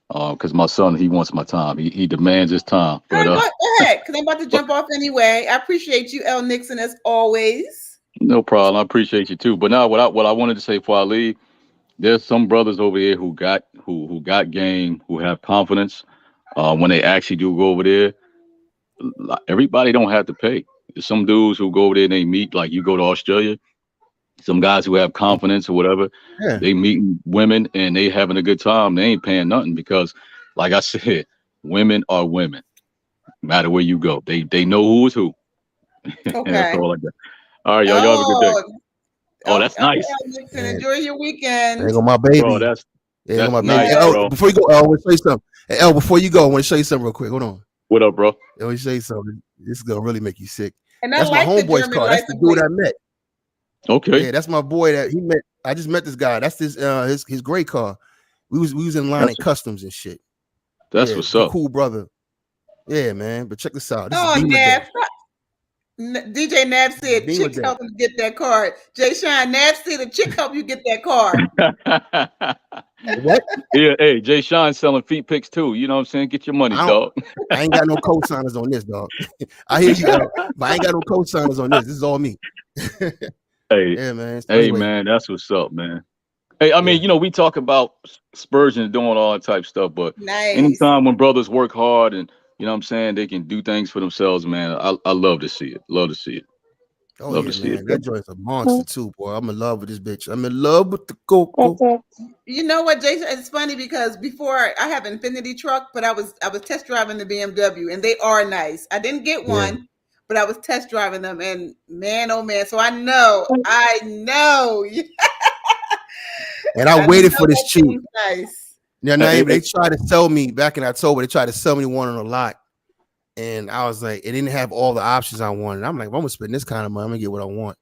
Because my son, he wants my time. He demands his time. All But right, go ahead, because I'm about to jump off anyway. I appreciate you, L. Nixon, as always. no problem. I appreciate you too. But now, what I wanted to say before I leave, there's some brothers over here who got game, who have confidence. When they actually do go over there, everybody don't have to pay. There's some dudes who go over there and they meet, like you go to Australia. Some guys who have confidence or whatever, Yeah. they meeting women and they having a good time. They ain't paying nothing because, like I said, women are women. No matter where you go, they know who is who. And that's Okay. all I got. All right, y'all have a good day. Oh, Oh, that's okay, nice, L. Nixon, Man, enjoy your weekend. there go my bro. baby. That's There go my baby. nice, Hey, El, bro. before you go, El, I want to show you something. Hey, El, before you go, I want to show you something real quick. Hold on. What up, bro? Let me show you something. This is gonna really make you sick. And I That's my like the homeboy's German car. That's the license dude plate. I met. Okay, Yeah, that's my boy that he met. I just met this guy. That's his gray car. We was in line that's in customs and shit. that's Yeah, what's up. cool brother. Yeah, man. But check this out. This is Oh, Beamer Nav. Day. DJ Nav said, Beamer chick Day. help him get that card. Jay Sean, Nav said, the chick help you get that card. What? Yeah, hey, Jay Sean selling feet pics too. You know what I'm saying? Get your money, I dog. ain't got no co-signers on this, dog. I hear you, El, but I ain't got no co-signers on this. This is all me. Hey, Yeah, man. So hey, anyway, man, that's what's up, man. Hey, I mean, yeah. we talk about Spurgeon and doing all that type stuff, but Nice. anytime when brothers work hard and you know what I'm saying, they can do things for themselves, man. I love to see it. Love to see it. Oh Love to yeah, see it, man. bro. That joint's a monster too, boy. I'm in love with this bitch. I'm in love with the cocoa. You know what, Jason? It's funny because before I have Infinity truck, but I was test driving the BMW, and they are nice. I didn't get Yeah. one, but I was test driving them, and man, oh man! So I know, And I I waited know for this that cheap. thing's nice. Yeah, Hey, they tried to sell me back in October. They tried to sell me one on a lot. And I was like, it didn't have all the options I wanted. I'm like, if I'm gonna spend this kind of money, I'm gonna get what I want.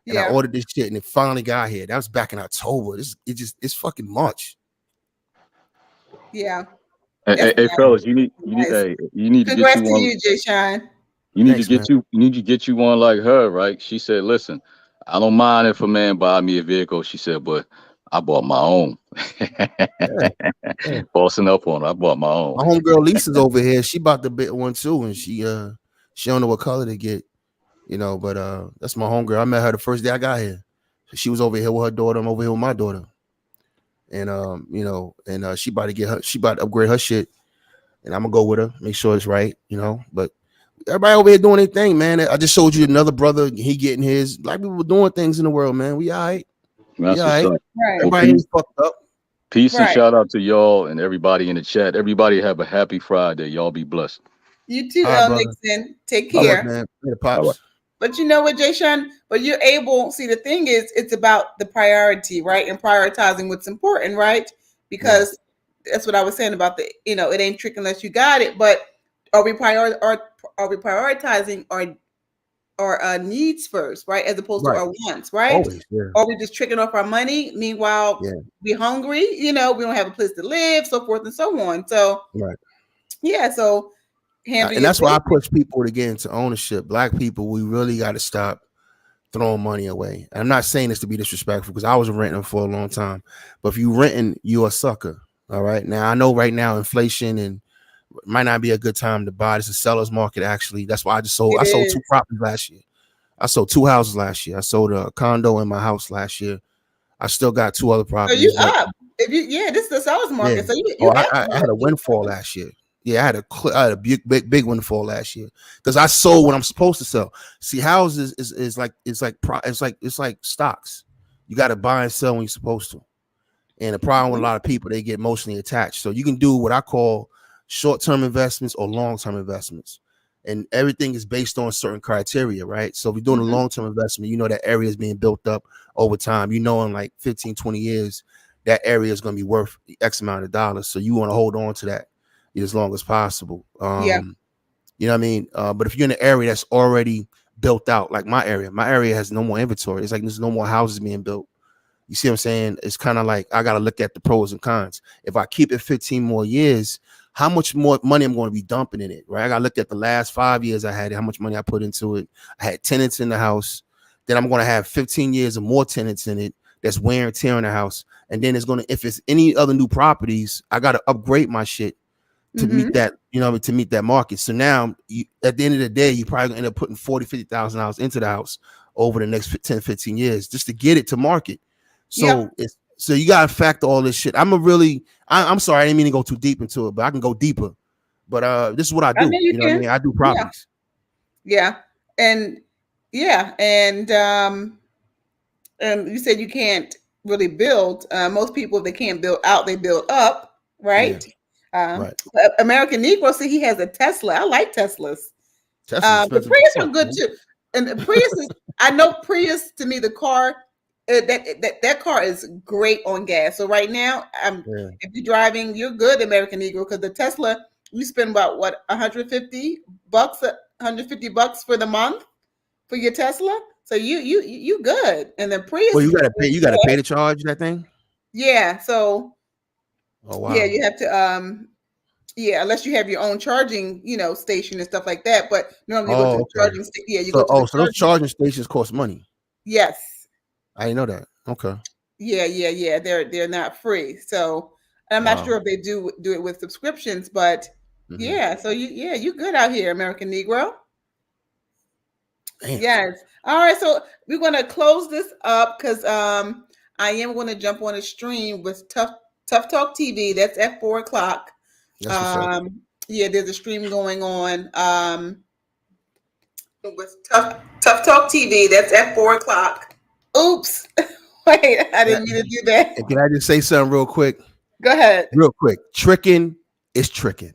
And I Yeah, ordered this shit and it finally got here. That was back in October. It's fucking March. yeah, hey, that's hey, fellas, nice. you need to get you Congrats to one. you, Jay Shine. Thanks, man. You need to get you one like her, right? She said, "Listen, I don't mind if a man buy me a vehicle." She said, "But I bought my own." Yeah, yeah. Bossing up on her. I bought my own. My homegirl Lisa's over here. She bought the bit one too, and she don't know what color to get, but that's my homegirl. I met her the first day I got here. She was over here with her daughter. I'm over here with my daughter. And she about to upgrade her shit. And I'm gonna go with her, make sure it's right, But everybody over here doing their thing, man. I just showed you another brother, he getting his. Black people doing things in the world, man. We all right. That's We all what's right. up. Right, Well, Everybody ain't fucked up. peace and right. shout out to y'all and everybody in the chat. Everybody have a happy Friday. Y'all be blessed. You too, All right, El brother. Nixon. Take All Yeah, right. care. man. Later, All right. pops. But you know what, Jay Sean? But you're able. See, the thing is, it's about the priority, right? And prioritizing what's important, right? Because that's what I was saying about it ain't trick unless you got it. But are we prioritizing our needs first, right, as opposed to Right. our wants, right? Always, yeah. Or we just tricking off our money. Meanwhile, Yeah. we hungry. We don't have a place to live, so forth and so on. So Right. yeah, so handle And your that's why I business. push people to get into ownership. Black people, we really got to stop throwing money away. And I'm not saying this to be disrespectful because I was renting for a long time. But if you renting, you're a sucker. All right. Now I know right now inflation and might not be a good time to buy. It's a seller's market, actually. That's why I It sold is. 2 properties last year. I sold 2 houses last year. I sold a condo and my house last year. I still got 2 other So you properties, but up? This is the seller's yeah. market. So you Oh, have I had a windfall last year. Yeah, I had a big windfall last year because I sold what I'm supposed to sell. See, houses is like it's like stocks. You got to buy and sell when you're supposed to. And the problem with a lot of people, they get emotionally attached. So you can do what I call short-term investments or long-term investments. And everything is based on certain criteria, right? So if you're doing a long-term investment, that area is being built up over time. In like 15, 20 years, that area is going to be worth X amount of dollars. So you want to hold on to that as long as possible. Yeah. You know what I mean? But if you're in an area that's already built out, like my area has no more inventory. It's like there's no more houses being built. You see what I'm saying? It's kind of like I got to look at the pros and cons. If I keep it 15 more years, how much more money I'm going to be dumping in it, right? I got to look at the last 5 years I had it, how much money I put into it. I had tenants in the house. Then I'm going to have 15 years of more tenants in it. That's wear and tear in the house. And then it's going to, if it's any other new properties, I got to upgrade my shit to meet that, to meet that market. So now at the end of the day, you probably gonna end up putting $40,000-$50,000 into the house over the next 10, 15 years just to get it to market. So so you gotta factor all this shit. I'm sorry, I didn't mean to go too deep into it, but I can go deeper. But this is what I do. mean, you know what I mean? I do properties. Yeah. And you said you can't really build. Most people, if they can't build out, they build up, right? Right. American Negro, see, he has a Tesla. I like Teslas. The Prius are good too. And the Prius is, I know Prius, to me, the car, that car is great on gas. So right now, if you're driving, you're good, American Negro, because the Tesla, you spend about what, $150 for the month for your Tesla. So you good. And the Prius, well, you gotta pay to charge that thing. Yeah. So wow. Yeah, you have to unless you have your own charging, station and stuff like that. But normally you go to the charging station. Yeah, you go to so those charging stations cost money. Yes. I didn't know that. Okay. Yeah. They're not free. So I'm not sure if they do it with subscriptions, but yeah. So you good out here, American Negro. Damn. Yes. All right. So we're gonna close this up because I am going to jump on a stream with Tough Talk TV. That's at 4:00. There's a stream going on with Tough Talk TV. That's at 4:00. Oops. Wait, I didn't mean to do that. Can I just say something real quick? Go ahead. Real quick. Trickin is tricking.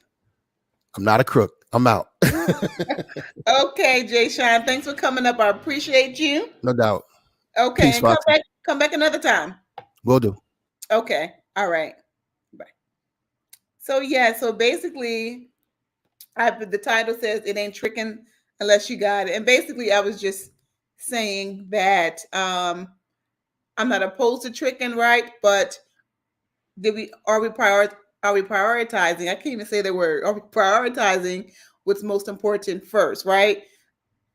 I'm not a crook. I'm out. Okay, Jay Shine. Thanks for coming up. I appreciate you. No doubt. Okay. Peace, and come back another time. Will do. Okay. All right. Bye. So basically, the title says it ain't tricking unless you got it. And basically, I was just saying that I'm not opposed to tricking, right? But are we prioritizing? I can't even say the word. Are we prioritizing what's most important first, right?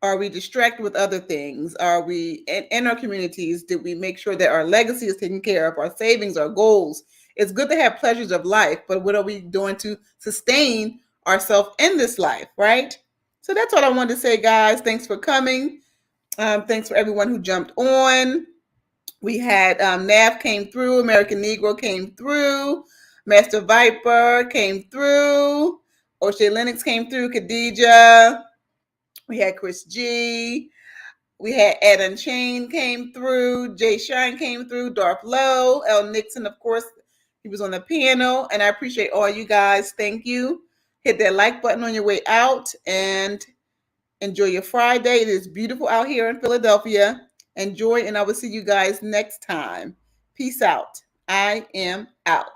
Are we distracted with other things? Are we in our communities? Did we make sure that our legacy is taken care of? Our savings, our goals. It's good to have pleasures of life, but what are we doing to sustain ourselves in this life, right? So that's all I wanted to say, guys. Thanks for coming. Thanks for everyone who jumped on. We had Nav came through, American Negro came through, Master Viper came through, O'Shea Lennox came through, Khadija. We had Chris G. We had Ed Unchained came through, Jay Shine came through, Darth Lowe, L. Nixon, of course, he was on the piano, and I appreciate all you guys. Thank you. Hit that like button on your way out, and enjoy your Friday. It is beautiful out here in Philadelphia. Enjoy, and I will see you guys next time. Peace out. I am out.